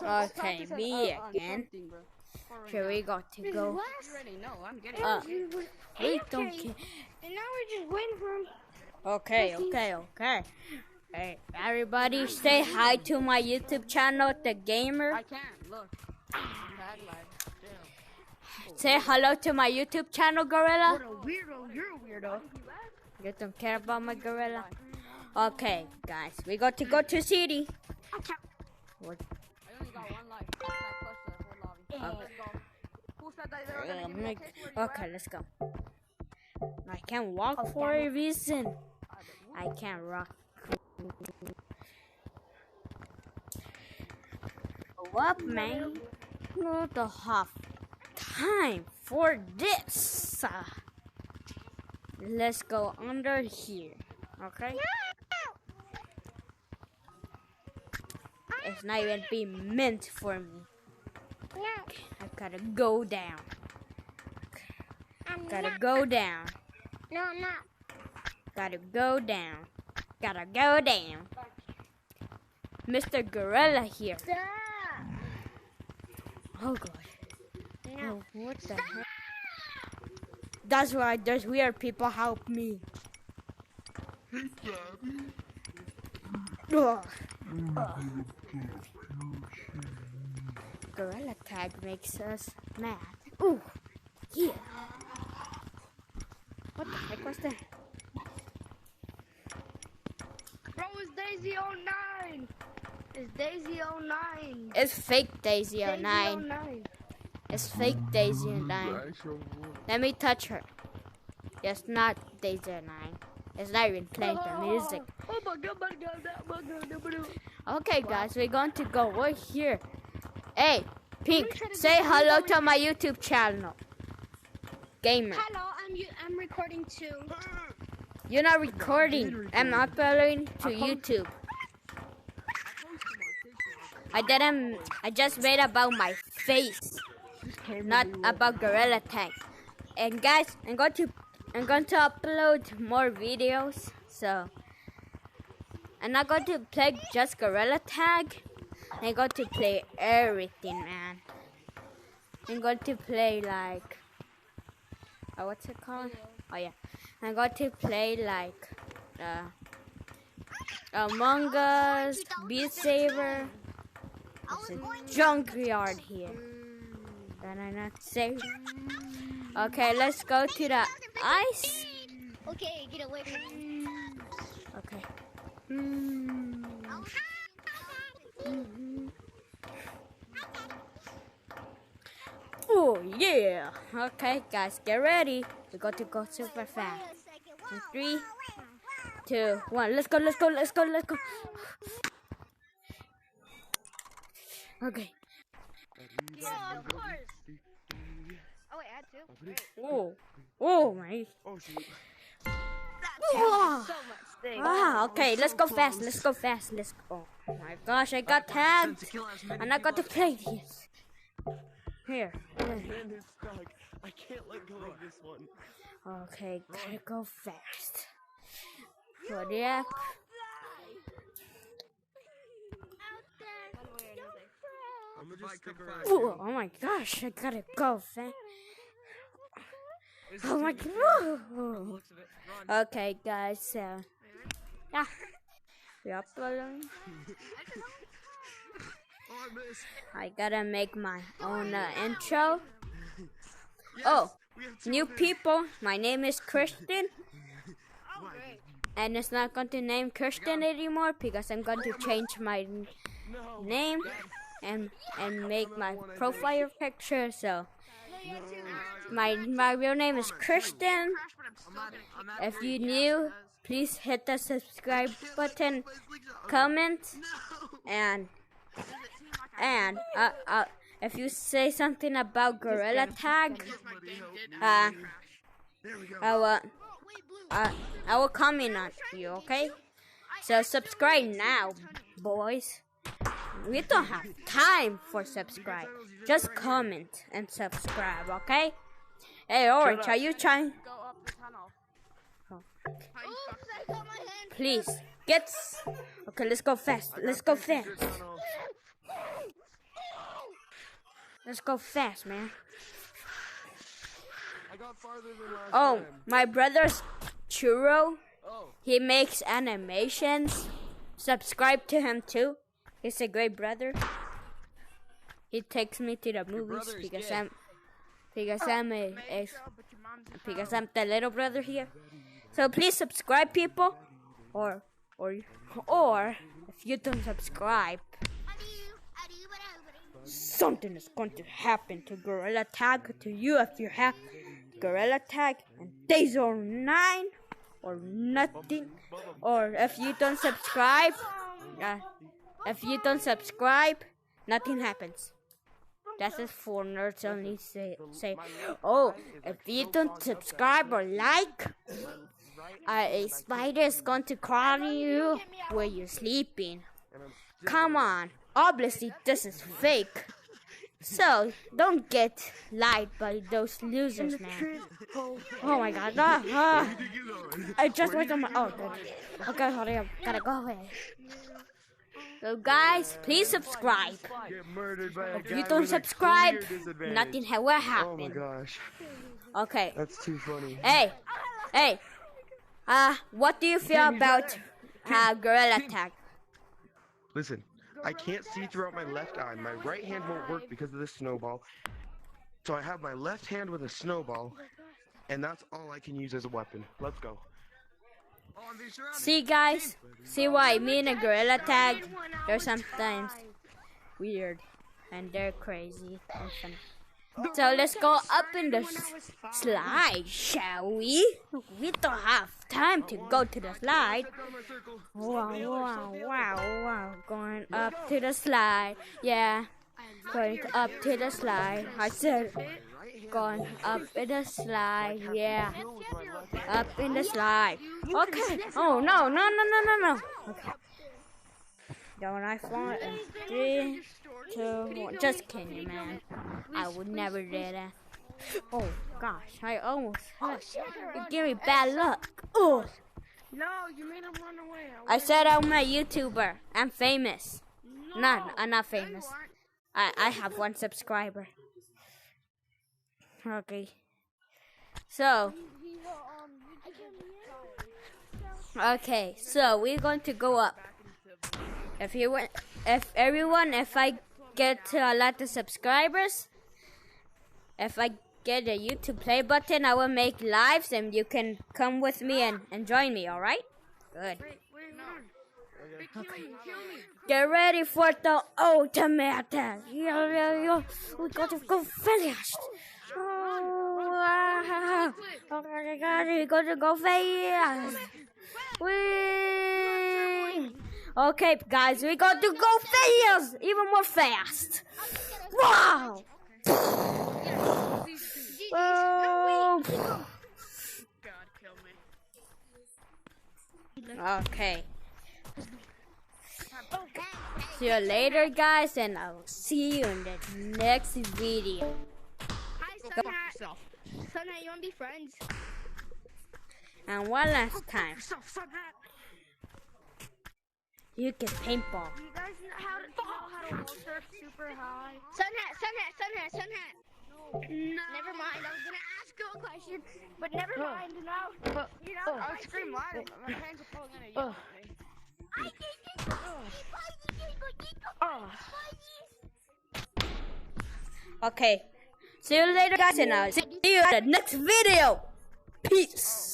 Okay, me again. Here we got to go. We don't care. And now we're just waiting for him. Okay. Hey, everybody say hi to my YouTube channel, The Gamer. I can't, look. Say hello to my YouTube channel, Gorilla. What a weirdo. You're a weirdo. You don't care about my gorilla? Okay, guys, we got to go to city. What? I only got one life. I push the whole lobby. Let's go. Who said that they were gonna give me a kiss? Okay, let's go. I can't walk for a reason. I can't rock. What, man? Not the half time for this. Let's go under here, okay? It's not even being meant for me. I gotta go down. Gotta go down. No, I'm not. Gotta go down. Gotta go down. Mr. Gorilla here. Stop. Oh god. No. Oh, what the heck? That's why there's weird people help me. Ugh. Gorilla tag makes us mad. Ooh, yeah. What the heck was that? Bro, it's Daisy 09. It's Daisy 09. It's fake Daisy 09. Daisy 09. It's fake Daisy 09. Let me touch her. It's not Daisy 09. It's not even playing the music. Oh my god. Okay, guys, we're going to go over here. Hey, Pink, say hello to my YouTube channel. Gamer. Hello, I'm recording too. You're not recording. I'm uploading to YouTube. I just made about my face, not about Gorilla Tag. And guys, I'm going to upload more videos. So I'm not going to play just Gorilla Tag. I'm going to play everything, man. I'm going to play like, what's it called? Oh yeah, I'm going to play like Among Us, Beat Saber. There's a junkyard here. Can I not say? Okay, let's go to the ice. Okay, get away from me. Okay. Oh yeah. Okay, guys, get ready. We got to go super fast. In 3, 2, 1. Let's go. Okay. Oh, of course. Oh, wait, I had to. Oh my. Oh shoot. Whoa. So much thing. Ah, okay, let's go fast. Oh my gosh, I got tagged. I'm not going to play this. Here. Man, it's stuck. I can't let go of this one. Okay, gotta go fast. What the heck? I'm gonna just stick around. Ooh, oh my gosh, I gotta go fast. Oh my god. Okay, guys, so yeah, we're uploading. I gotta make my own intro. Oh, new people, my name is Christian. And it's not going to name Christian anymore because I'm going to change my name and make my profile picture. So my real name is Christian. If you're new, please hit the subscribe button, comment, and if you say something about Gorilla Tag, I will comment on you, okay? So subscribe now, boys. We don't have time for subscribe. Just comment and subscribe, okay? Hey, Orange, are you trying? Go up the tunnel. Oh. Please, get... Okay, let's go fast. Let's go fast, man. I got farther than last Oh, time. my brother's Churro. Oh. He makes animations. Subscribe to him too. He's a great brother. He takes me to the movies brother is because gay. I'm the little brother here. So please subscribe, people, or if you don't subscribe, something is going to happen to Gorilla Tag to you if you have Gorilla Tag and days or 9 or nothing, or if you don't subscribe, nothing happens. That is for nerds only. Say, oh, if you don't subscribe or like, a spider is going to crawl on you where you're sleeping. Come on, obviously this is fake. So don't get lied by those losers, man. Oh my God! I just went on my. Oh, okay, hurry up, gotta go away. So guys, please subscribe. Get murdered by a If guy you don't with a subscribe, clear disadvantage. nothing will Oh my happen. gosh. Okay. That's too funny. Hey. What do you feel about Gorilla Tag? Listen, I can't see throughout my left eye. My right hand won't work because of this snowball. So I have my left hand with a snowball, and that's all I can use as a weapon. Let's go. See, guys? See why me and a Gorilla Tag, they're sometimes weird and they're crazy and funny. So let's go up in the slide, shall we? We don't have time to go to the slide. Wow. Going up to the slide. Yeah. Going up to the slide. I said going up in the slide. Yeah. Up in the slide. Okay. Oh, no. Okay. Don't I fall in 3, 2, 1. Just kidding, man. I would never do that. Oh gosh, I almost. You give me bad luck. Oh. No, you made him run away. I said I'm a YouTuber. I'm famous. No, I'm not famous. I have 1 subscriber. Okay. So. Okay, so we're going to go up. If I get a lot of subscribers, if I get a YouTube play button, I will make lives and you can come with me and join me, alright? Good. Okay. Get ready for the ultimate attack. We got to go fast. Oh my God, we got to go fast. Okay, guys, we got to go fast, even more fast. Wow! Okay. See you later, guys, and I'll see you in the next video. Hi, Sunhat. Sunhat, you want to be friends? And one last time. You can paintball. You guys know how to hold surf super high? Sunhat. No. Never mind. I was gonna ask you a question, but never mind. Now, I'll scream loud. My hands are probably gonna Okay. See you later, guys, and I'll see you in the next video. Peace.